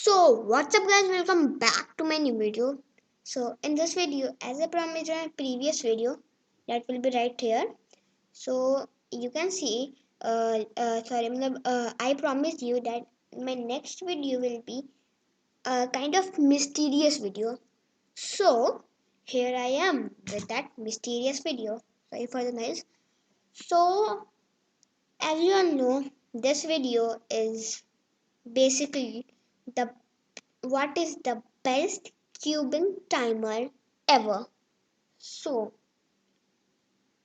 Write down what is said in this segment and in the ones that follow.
So what's up guys, welcome back to my new video. So in this video, as I promised in my previous video, that will be right here. So you can see I promised you that my next video will be a kind of mysterious video. So here I am with that mysterious video. Sorry for the noise. So as you all know, this video is basically the what is the best cubing timer ever. So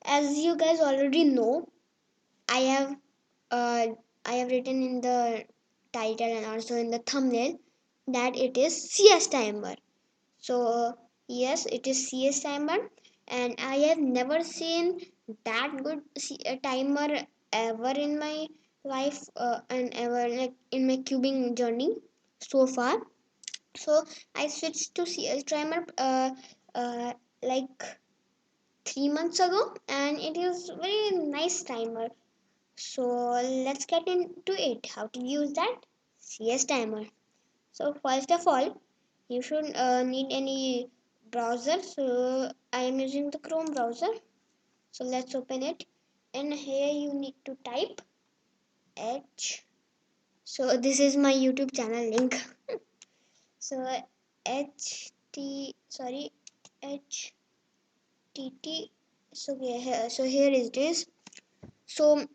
as you guys already know, I have uh, I have written in the title and also in the thumbnail that it is CS timer. So yes, it is CS timer, and I have never seen that good timer ever in my life, and ever like in my cubing journey so far. So I switched to CS timer like 3 months ago, and it is very nice timer. So let's get into it. How to use that CS timer. So first of all, you should need any browser. So I am using the Chrome browser. So let's open it, and here you need to type H. So this is my YouTube channel link. So H TT. So here it is. So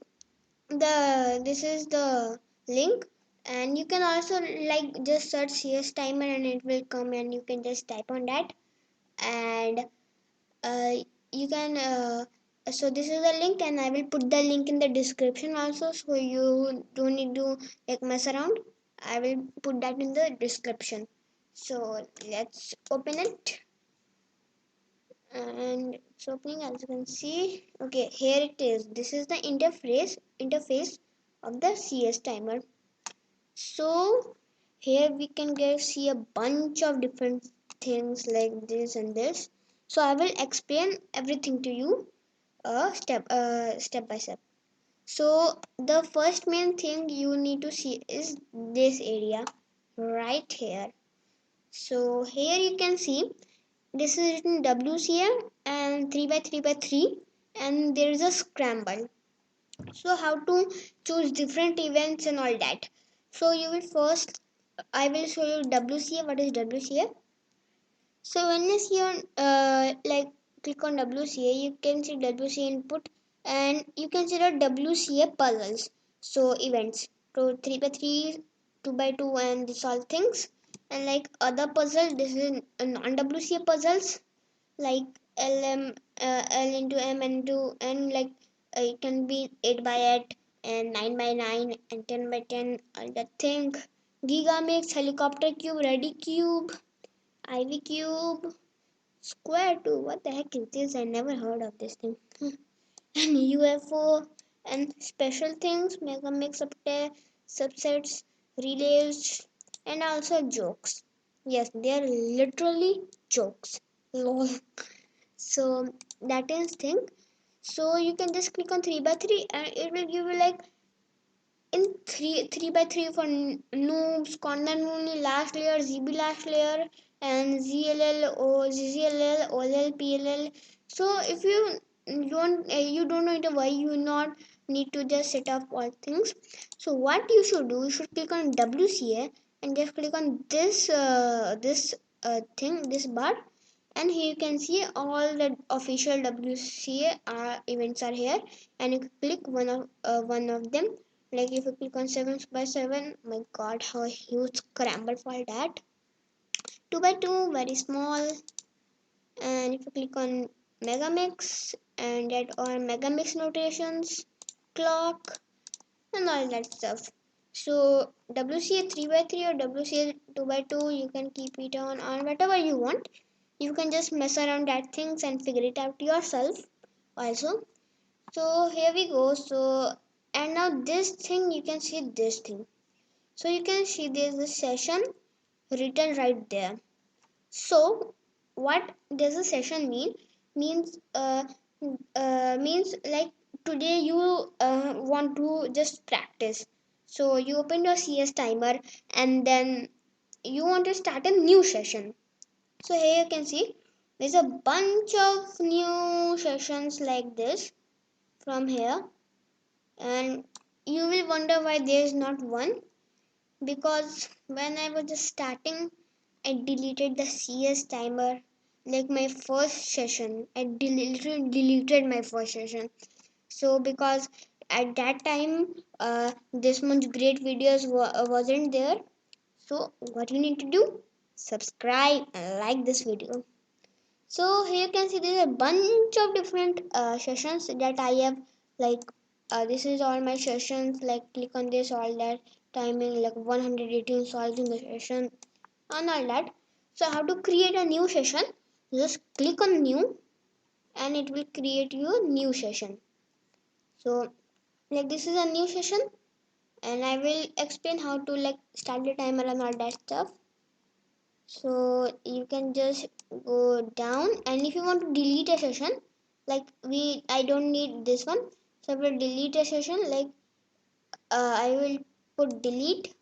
this is the link, and you can also like just search CS timer and it will come, and you can just type on that, and uh, you can so this is the link, and I will put the link in the description also, so you don't need to like mess around. I will put that in the description. So let's open it, and it's opening. As you can see, okay, here it is. This is the interface of the CS timer. So here we can see a bunch of different things like this and this. So I will explain everything to you step by step. So the first main thing you need to see is this area right here. So here you can see this is written WCM and 3 by 3 by 3, and there is a scramble. So how to choose different events and all that. So you will first, I will show you WCA. What is WCA? So when you see on like click on WCA, you can see WCA input, and you can see the WCA puzzles. So events. So 3 by 3, 2 by 2, and this all things. And like other puzzle, this is non-WCA puzzles like L into M into N, like it can be 8 by 8 and 9 by 9 and 10 by 10, all that thing. Gigamix, helicopter cube, ready cube, IV cube, square too. What the heck is this? I never heard of this thing. And UFO and special things, mega mix subsets, relays, and also jokes. Yes, they are literally jokes. Lol. So that is thing. So you can just click on 3 by 3, and it will give you like in 3 by 3 for noobs, Conman Mooney, last layer, ZB last layer, and ZLL or ZZLL, OLL, PLL. So if you don't know it, why you not need to just set up all things. So what you should do, you should click on WCA and just click on this bar, and here you can see all the official WCA events are here, and you click one of them. Like if you click on 7 by 7, my god, how huge scramble for that. 2 by 2, very small. And if you click on Megamix, and that all Megamix notations, clock, and all that stuff. So WCA 3 by 3 or WCA 2 by 2, you can keep it on whatever you want. You can just mess around that things and figure it out yourself also. So here we go. So and now this thing, you can see this thing. So you can see there's a session written right there. So what does a session mean? Means means like today you want to just practice. So you open your CS timer, and then you want to start a new session. So here you can see there's a bunch of new sessions like this from here, and you will wonder why there is not one, because when I was just starting I deleted the CS timer, like my first session. I deleted my first session. So because at that time this much great videos wasn't there. So what you need to do? Subscribe and like this video. So here you can see there's a bunch of different sessions that I have, like this is all my sessions, like click on this, all that timing, like 118 solves in the session and all that. So how to create a new session? Just click on new and it will create you a new session. So like this is a new session, and I will explain how to like start the timer and all that stuff. So you can just go down, and if you want to delete a session, like I don't need this one, so I will delete a session, like I will put delete,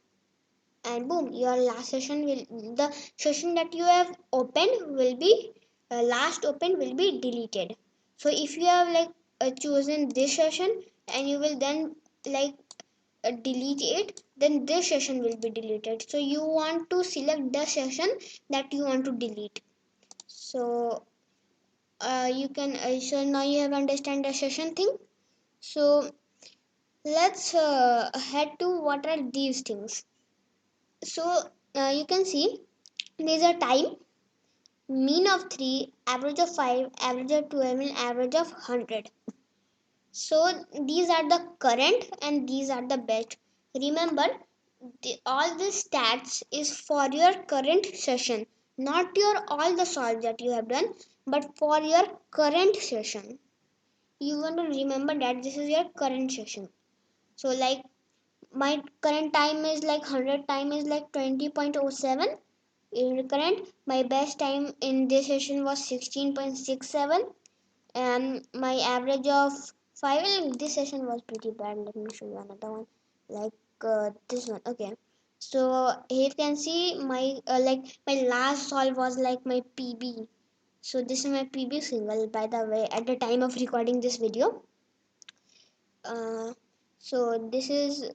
and boom, your last session will, the session that you have opened will be last open will be deleted. So if you have like chosen this session and you will then like delete it, then this session will be deleted. So you want to select the session that you want to delete. So you can so now you have understand the session thing. So let's head to what are these things. So you can see there's a time, mean of 3, average of 5, average of 12, and average of 100. So these are the current and these are the best. Remember, all the stats is for your current session, not your all the solves that you have done, but for your current session. You want to remember that this is your current session. So like my current time is like 100 time is like 20.07 in current. My best time in this session was 16.67, and my average of 5 in this session was pretty bad. Let me show you another one, like this one. Okay, so here you can see my like my last solve was like my PB. So this is my PB single, by the way, at the time of recording this video. uh, so this is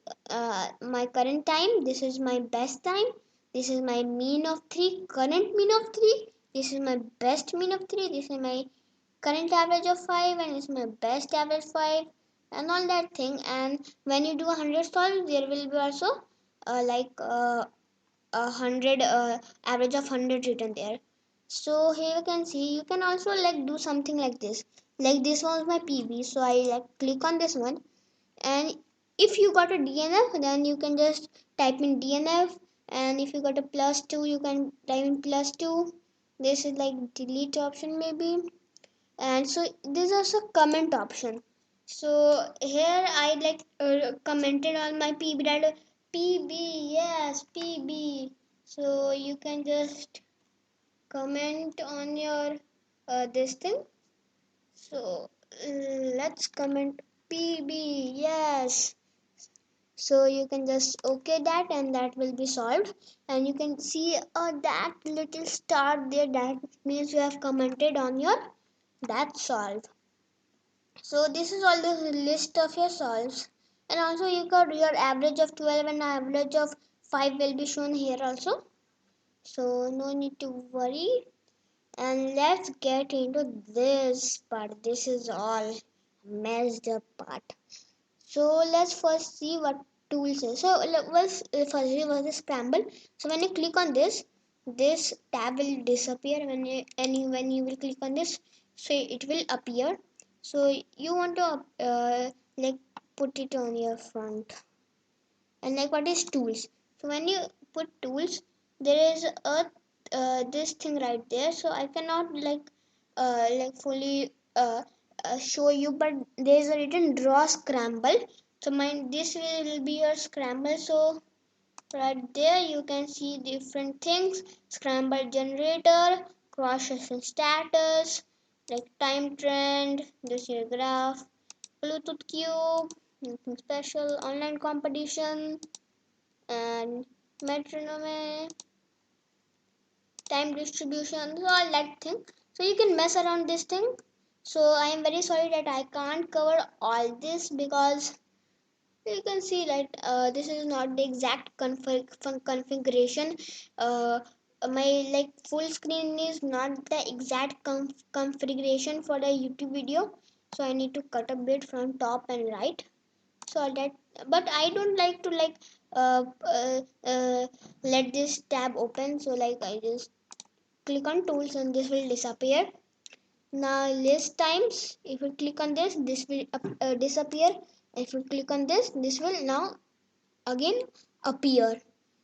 my current time, this is my best time, this is my mean of 3, current mean of 3, this is my best mean of 3, this is my current average of 5, and it's my best average 5, and all that thing. And when you do 100 solve, there will be also like a 100 average of 100 written there. So here you can see you can also like do something like this. Like this was my PB, so I like click on this one, and if you got a DNF, then you can just type in DNF, and if you got a +2, you can type in +2. This is like delete option maybe, and so there's also comment option. So here I like commented on my PB that PB, yes, PB. So you can just comment on your this thing. So let's comment PB, yes. So you can just okay that, and that will be solved, and you can see that little star there, that means you have commented on your that solve. So this is all the list of your solves, and also you got your average of 12 and average of 5 will be shown here also, so no need to worry. And let's get into this part. This is all messed up part. So let's first see what tools is. So first was the scramble. So when you click on this, this tab will disappear. When you will click on this, so it will appear. So you want to like put it on your front. And like what is tools? So when you put tools, there is a this thing right there. So I cannot like fully show you, but there is a written draw scramble. So mine this will be your scramble. So right there you can see different things: scramble generator, cross section status, like time trend, this year graph, Bluetooth cube, nothing special, online competition, and metronome, time distribution, so all that thing. So you can mess around this thing. So I am very sorry that I can't cover all this, because you can see that this is not the exact configuration. uh, my like full screen is not the exact configuration for the YouTube video, so I need to cut a bit from top and right. So that, but I don't like to like uh, uh, uh, let this tab open, so like I just click on tools and this will disappear. Now list times, if you click on this, this will disappear. If you click on this, this will now again appear.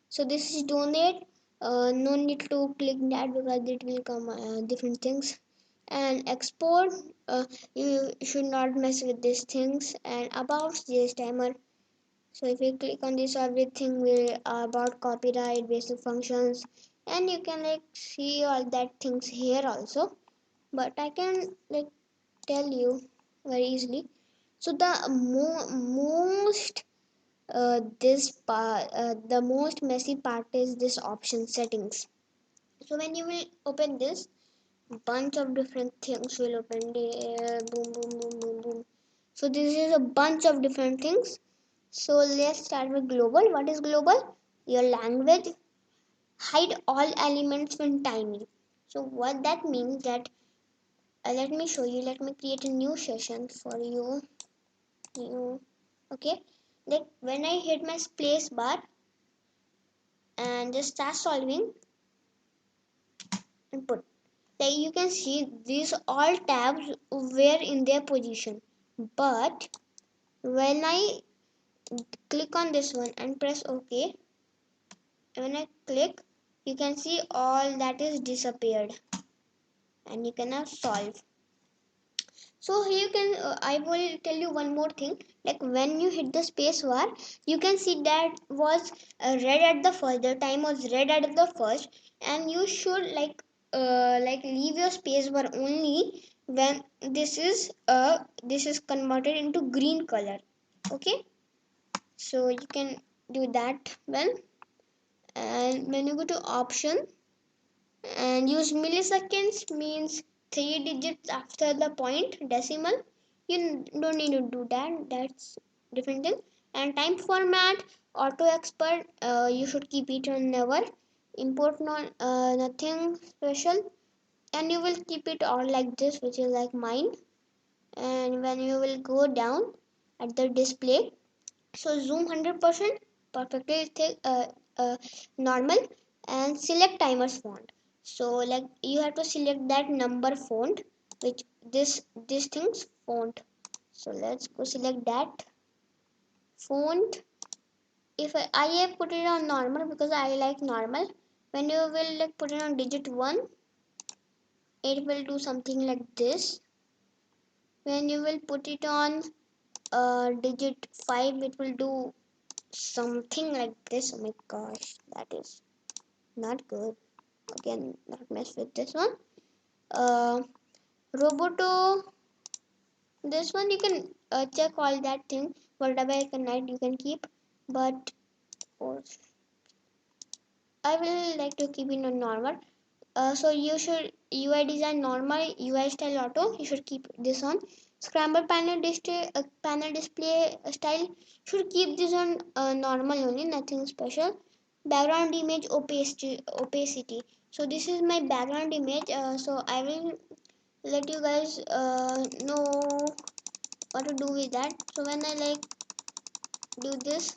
So this is donate. No need to click that because it will come different things. And export, you should not mess with these things. And about this timer, so if you click on this, everything will about copyright, basic functions, and you can like see all that things here also. But I can like tell you very easily. So the most this part, the most messy part is this option settings. So when you will open this, bunch of different things will open there. Boom, boom, boom, boom, boom. So this is a bunch of different things. So let's start with global. What is global? Your language. Hide all elements when tiny. So what that means that let me show you. Let me create a new session for you. New. Okay. Like when I hit my space bar and just start solving and put, like you can see these all tabs were in their position, but when I click on this one and press OK, when I click, you can see all that is disappeared and you can now solve. So here you can I will tell you one more thing. Like when you hit the space bar, you can see that was red at the first, the time was red at the first, and you should like leave your space bar only when this is converted into green color. Okay, so you can do that and when you go to option and use milliseconds, means 3 digits after the point decimal. You don't need to do that, that's different thing. And time format, auto expert, you should keep it on never. Import nothing special, and you will keep it all like this, which is like mine. And when you will go down at the display, so zoom 100%, perfectly normal, and select timers font. So like you have to select that number font, which this thing's font. So let's go select that font. If I have put it on normal because I like normal. When you will like put it on digit 1, it will do something like this. When you will put it on digit 5, it will do something like this. Oh my gosh, that is not good. Again, not mess with this one. Roboto, this one you can check all that thing. Whatever I can write, you can keep. But oh, I will like to keep it on normal. So you should UI design normal, UI style auto. You should keep this on. Scramble panel display style should keep this on normal only, nothing special. Background image opacity. So this is my background image. So I will let you guys know what to do with that. So when I like do this,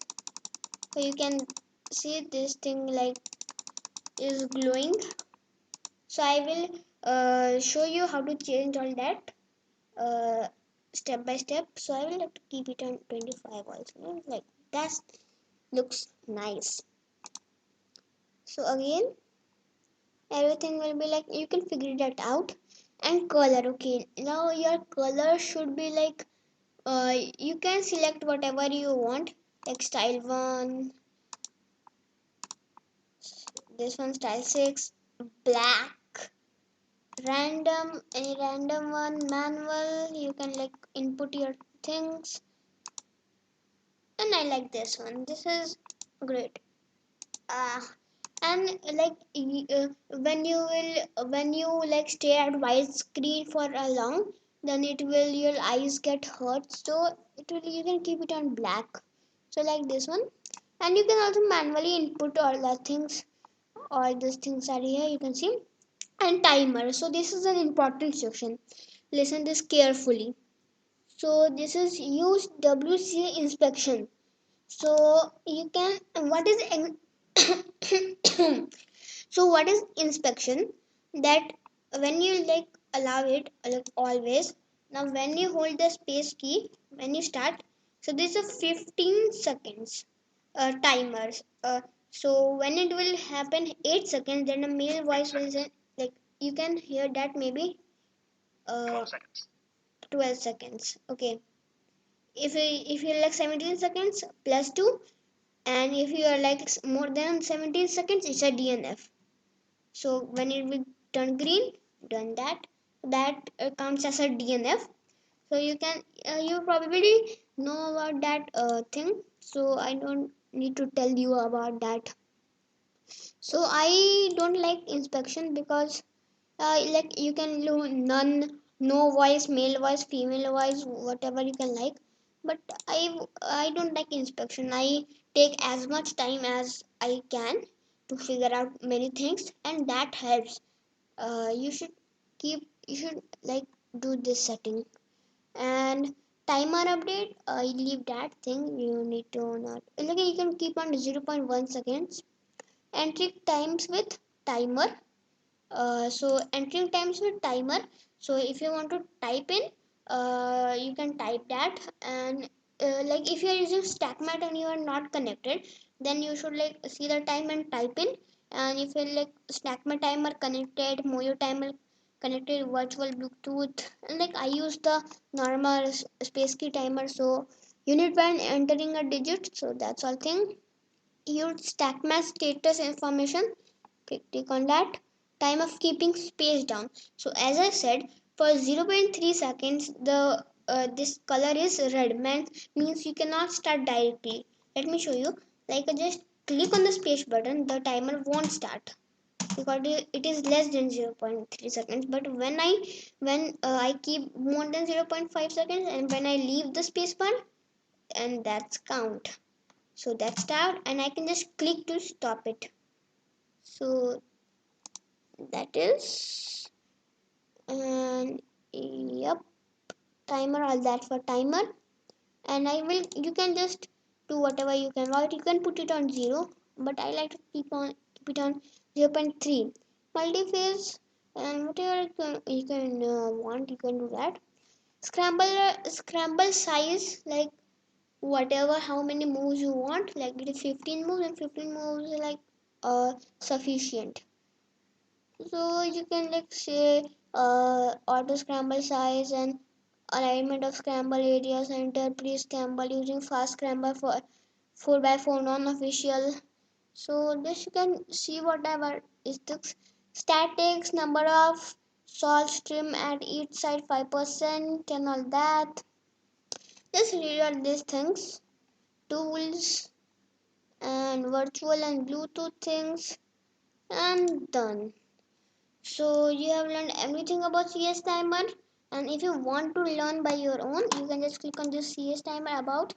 so you can see this thing like is glowing. So I will show you how to change all that step by step. So I will have to keep it on 25 also, like that looks nice. So again everything will be like you can figure that out. And color, okay, now your color should be like you can select whatever you want, like style 1, this one style 6, black, random, any random one, manual, you can like input your things. And I like this one, this is great. uh, And like when you like stare at white screen for a long, then it will your eyes get hurt, so it will you can keep it on black, so like this one. And you can also manually input all the things, all these things are here, you can see. And timer, so this is an important section, listen this carefully. So this is use WCA inspection. So you can what is so what is inspection? That when you like allow it like always. Now when you hold the space key, when you start, so this is a 15 seconds timers. So when it will happen 8 seconds, then a male voice will say like you can hear that maybe 12 seconds. 12 seconds. Okay. If you're like 17 seconds plus 2, and if you are like more than 17 seconds, it's a DNF. So when it will turn green, done that counts as a DNF. So you can you probably know about that thing, so I don't need to tell you about that. So I don't like inspection because like you can do none, no voice, male voice, female voice, whatever you can like. But I don't like inspection. I take as much time as I can to figure out many things, and that helps. You should like do this setting. And timer update, I leave that thing, you need to not like you can keep on 0.1 seconds. Entry times with timer, so entering times with timer. So if you want to type in, you can type that. And like if you are using stackmat and you are not connected, then you should like see the time and type in. And if you like stackmat timer connected, moyo timer connected, virtual bluetooth, and like I use the normal space key timer. So unit when entering a digit, so that's all thing. Use stackmat status information, click on that. Time of keeping space down, so as I said, for 0.3 seconds the this color is red, means you cannot start directly. Let me show you. Like just click on the space button, the timer won't start because it is less than 0.3 seconds. But when I keep more than 0.5 seconds, and when I leave the space bar, and that's count, so that's start, and I can just click to stop it. So that is, and yep, timer, all that for timer. And I will, you can just do whatever you can write, you can put it on 0, but I like to keep it on 0 0.3 multi-phase. And whatever you can want, you can do that. Scramble size, like whatever, how many moves you want, like it is 15 moves, and 15 moves is like sufficient. So you can like say auto scramble size and alignment of scramble area, center pre scramble, using fast scramble for 4x4 non-official. So this you can see whatever is the statics, number of salt stream at each side 5% and all that. Just read all these things, tools and virtual and Bluetooth things, and done. So you have learned everything about CS timer. And if you want to learn by your own, you can just click on this CS timer about,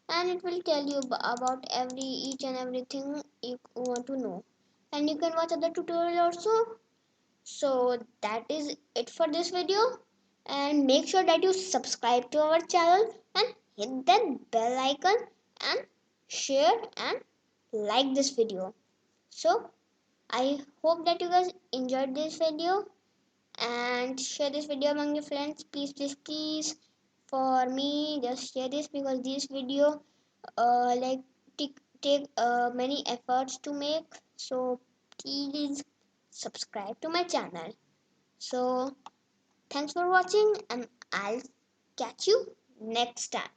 and it will tell you about each and everything you want to know. And you can watch other tutorial also. So that is it for this video. And make sure that you subscribe to our channel and hit that bell icon and share and like this video. So I hope that you guys enjoyed this video, and share this video among your friends. Please, please, please, for me, just share this, because this video like take many efforts to make. So please subscribe to my channel. So thanks for watching, and I'll catch you next time.